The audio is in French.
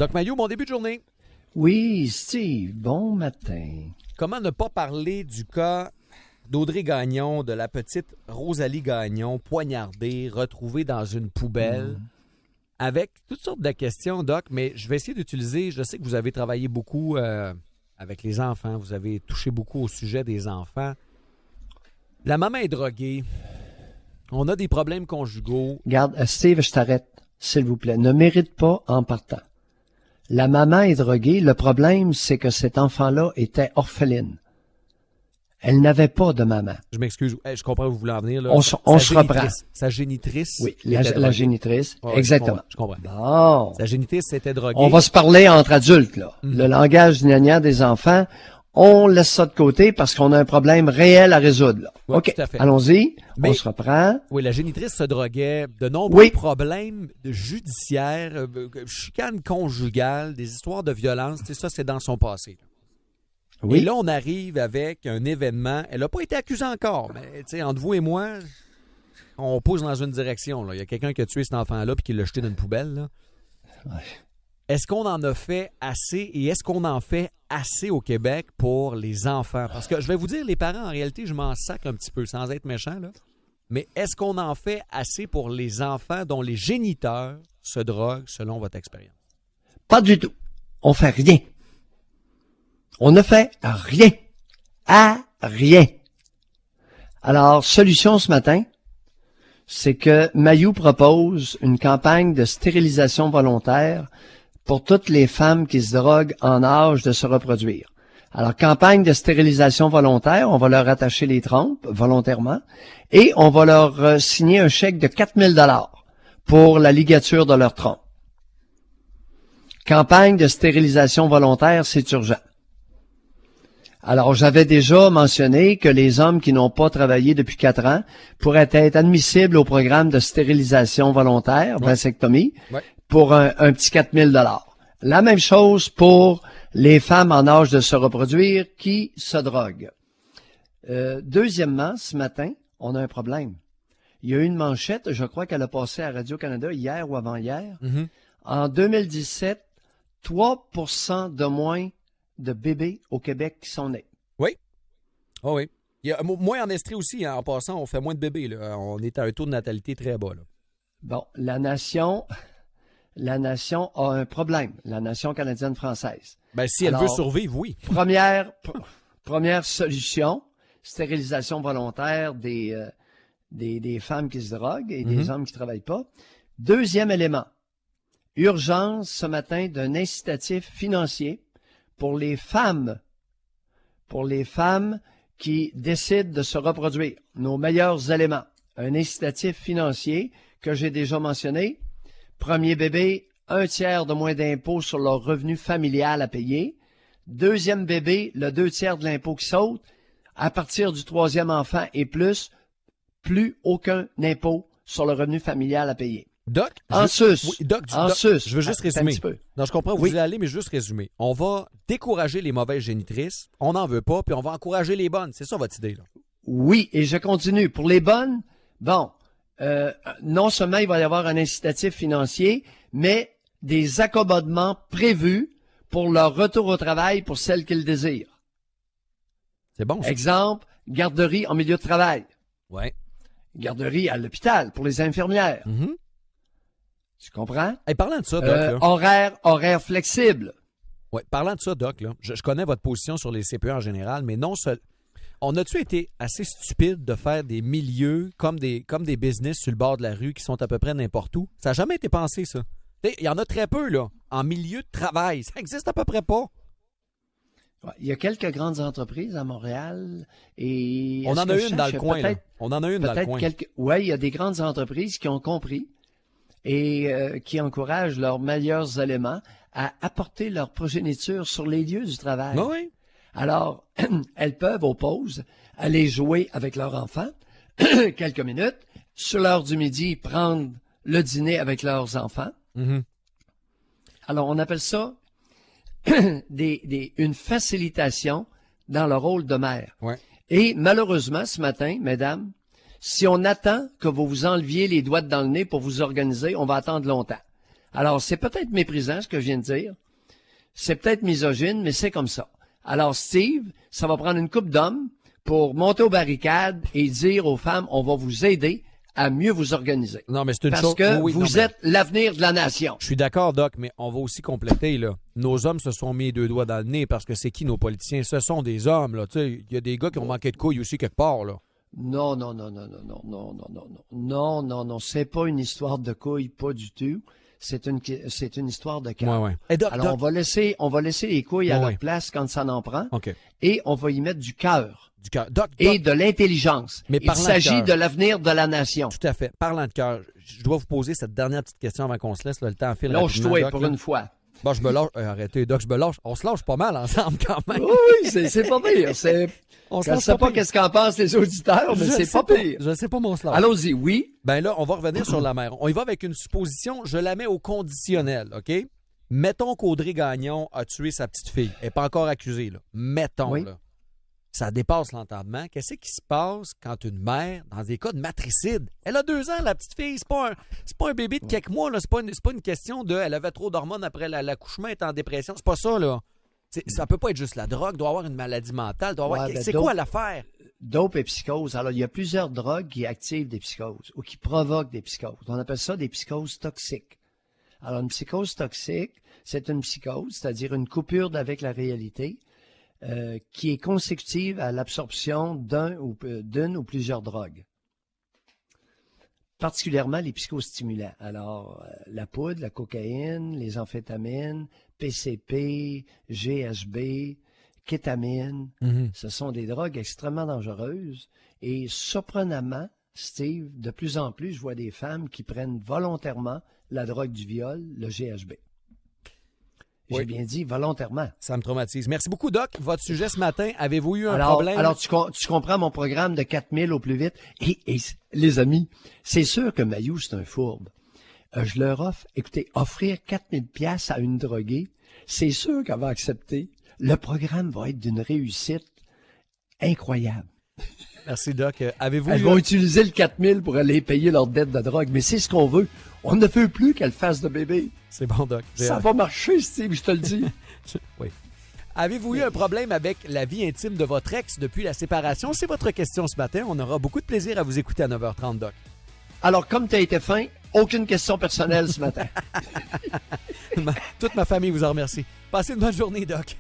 Doc Mayou, bon début de journée. Oui, Steve, bon matin. Comment ne pas parler du cas d'Audrey Gagnon, de la petite Rosalie Gagnon, poignardée, retrouvée dans une poubelle, avec toutes sortes de questions, Doc, mais je vais essayer d'utiliser, je sais que vous avez travaillé beaucoup avec les enfants, vous avez touché beaucoup au sujet des enfants. La maman est droguée, on a des problèmes conjugaux. Regarde, Steve, je t'arrête, s'il vous plaît. Ne mérite pas en partant. La maman est droguée. Le problème, c'est que cet enfant-là était orpheline. Elle n'avait pas de maman. Je m'excuse, je comprends où vous voulez en venir. Là. On se reprend. Sa génitrice. Oui, la génitrice. Ouais, exactement. Je comprends. Bon. Sa génitrice était droguée. On va se parler entre adultes, là. Le langage gnagna des enfants, on laisse ça de côté parce qu'on a un problème réel à résoudre, là. Ouais, OK, tout à fait. allons-y. Mais- on se reprend. Oui, la génitrice se droguait, de nombreux Oui. problèmes judiciaires, chicane conjugale, des histoires de violence, tu sais, ça c'est dans son passé. Oui. Et là, on arrive avec un événement, elle n'a pas été accusée encore, mais tu sais, entre vous et moi, on pousse dans une direction. Là. Il y a quelqu'un qui a tué cet enfant-là puis qui l'a jeté dans une poubelle. Là. Ouais. Est-ce qu'on en a fait assez et est-ce qu'on en fait assez au Québec pour les enfants? Parce que je vais vous dire, les parents, en réalité, je m'en sacre un petit peu, sans être méchant, là. Mais est-ce qu'on en fait assez pour les enfants dont les géniteurs se droguent, selon votre expérience? Pas du tout. On fait rien. On ne fait rien. À rien. Alors, solution ce matin, c'est que Mayou propose une campagne de stérilisation volontaire pour toutes les femmes qui se droguent en âge de se reproduire. Alors, campagne de stérilisation volontaire, on va leur attacher les trompes volontairement et on va leur signer un chèque de 4 000 $ pour la ligature de leur trompe. Campagne de stérilisation volontaire, c'est urgent. Alors, j'avais déjà mentionné que les hommes qui n'ont pas travaillé depuis 4 ans pourraient être admissibles au programme de stérilisation volontaire, vasectomie, pour un petit 4 000 $. La même chose pour les femmes en âge de se reproduire qui se droguent. Deuxièmement, ce matin, on a un problème. Il y a eu une manchette, je crois qu'elle a passé à Radio-Canada hier ou avant-hier. Mm-hmm. En 2017, 3% de moins de bébés au Québec qui sont nés. Oui. Oh oui. Il y a moins en Estrie aussi, hein, en passant, on fait moins de bébés. Là. On est à un taux de natalité très bas. Là. Bon, la nation a un problème, la nation canadienne-française. Ben, si elle veut survivre, oui. Première solution, stérilisation volontaire des femmes qui se droguent et des hommes qui ne travaillent pas. Deuxième élément, urgence ce matin d'un incitatif financier pour les femmes qui décident de se reproduire. Nos meilleurs éléments, un incitatif financier que j'ai déjà mentionné. Premier bébé, 1/3 de moins d'impôt sur leur revenu familial à payer. Deuxième bébé, le 2/3 de l'impôt qui saute. À partir du troisième enfant et plus aucun impôt sur le revenu familial à payer. Doc, je veux juste résumer. Non, je comprends où vous voulez aller, mais juste résumer. On va décourager les mauvaises génitrices, on n'en veut pas, puis on va encourager les bonnes. C'est ça votre idée, là? Oui, et je continue. Pour les bonnes, bon, non seulement il va y avoir un incitatif financier, mais des accommodements prévus pour leur retour au travail pour celles qui le désirent. C'est bon, ça. Exemple, garderie en milieu de travail. Ouais. Garderie à l'hôpital pour les infirmières. Mm-hmm. Tu comprends? Hey, parlant de ça, Doc, là. Horaire flexible. Ouais, parlant de ça, Doc, là, je connais votre position sur les CPE en général, mais non seul. On a-tu été assez stupide de faire des milieux comme des business sur le bord de la rue qui sont à peu près n'importe où? Ça n'a jamais été pensé, ça. Il y en a très peu, là, en milieu de travail. Ça existe à peu près pas. Ouais, il y a quelques grandes entreprises à Montréal et... On en a une dans le coin, là. On en a une dans le coin. Oui, il y a des grandes entreprises qui ont compris et qui encouragent leurs meilleurs éléments à apporter leur progéniture sur les lieux du travail. Oui. Alors, elles peuvent, aux pauses, aller jouer avec leurs enfants quelques minutes, sur l'heure du midi, prendre le dîner avec leurs enfants. Mm-hmm. Alors, on appelle ça une facilitation dans le rôle de mère. Ouais. Et malheureusement, ce matin, mesdames, si on attend que vous vous enleviez les doigts dans le nez pour vous organiser, on va attendre longtemps. Alors, c'est peut-être méprisant, ce que je viens de dire. C'est peut-être misogyne, mais c'est comme ça. Alors, Steve, ça va prendre une couple d'hommes pour monter aux barricades et dire aux femmes, on va vous aider à mieux vous organiser. Non, mais c'est une Parce chose... que oui, vous êtes l'avenir de la nation. Je suis d'accord, Doc, mais on va aussi compléter, là. Nos hommes se sont mis les deux doigts dans le nez parce que c'est qui nos politiciens? Ce sont des hommes, là. Tu sais, il y a des gars qui ont manqué de couilles aussi quelque part, là. Non, c'est pas une histoire de couilles, pas du tout. C'est une histoire de cœur. Ouais. Et Doc, Alors, Doc... on va laisser les couilles à Ouais. leur place quand ça en prend. OK. Et on va y mettre du cœur. Du cœur. Doc, Et de l'intelligence. Mais Il parlant de s'agit cœur. de l'avenir de la nation. Tout à fait. Parlant de cœur, je dois vous poser cette dernière petite question avant qu'on se laisse. Là, le temps file rapidement, Lâche-toi Doc, pour là. une fois. Bon, je me lâche. Arrêtez, Doc, je me lâche. On se lâche pas mal ensemble quand même. Oui, c'est pas pire. On se Je ne lâche sais pas pire. qu'est-ce qu'en pensent les auditeurs, mais Je c'est sais pas pire. Je sais pas mon slide. Allons-y, oui. Ben là, on va revenir sur la mer. On y va avec une supposition. Je la mets au conditionnel, OK? Mettons qu'Audrey Gagnon a tué sa petite fille. Elle n'est pas encore accusée, là. Mettons, Oui. là. Ça dépasse l'entendement. Qu'est-ce qui se passe quand une mère, dans des cas de matricide, elle a 2 ans, la petite fille, c'est pas un bébé de quelques mois, là. C'est pas une question de elle avait trop d'hormones après l'accouchement, elle est en dépression. C'est pas ça, là. Ça peut pas être juste la drogue, doit avoir une maladie mentale, doit avoir. Ouais, ben, c'est quoi l'affaire? Dope et psychose. Alors, il y a plusieurs drogues qui activent des psychoses ou qui provoquent des psychoses. On appelle ça des psychoses toxiques. Alors, une psychose toxique, c'est une psychose, c'est-à-dire une coupure avec la réalité, qui est consécutive à l'absorption d'une ou plusieurs drogues. Particulièrement les psychostimulants. Alors, la poudre, la cocaïne, les amphétamines, PCP, GHB, kétamine, ce sont des drogues extrêmement dangereuses. Et surprenamment, Steve, de plus en plus, je vois des femmes qui prennent volontairement la drogue du viol, le GHB. Oui. J'ai bien dit volontairement. Ça me traumatise. Merci beaucoup, Doc. Votre sujet ce matin, avez-vous eu un Alors, problème? alors tu comprends mon programme de 4000 au plus vite. Et les amis, c'est sûr que Mayou, c'est un fourbe. Je leur offre, écoutez, offrir 4000 pièces à une droguée, c'est sûr qu'elle va accepter. Le programme va être d'une réussite incroyable. Merci, Doc. Avez-vous Elles eu vont utiliser le 4000 pour aller payer leur dette de drogue. Mais c'est ce qu'on veut. On ne veut plus qu'elles fassent de bébé. C'est bon, Doc. Ça va marcher, Steve, je te le dis. Oui. Avez-vous eu un problème avec la vie intime de votre ex depuis la séparation? C'est votre question ce matin. On aura beaucoup de plaisir à vous écouter à 9h30, Doc. Alors, comme tu as été fin, aucune question personnelle ce matin. Toute ma famille vous en remercie. Passez une bonne journée, Doc.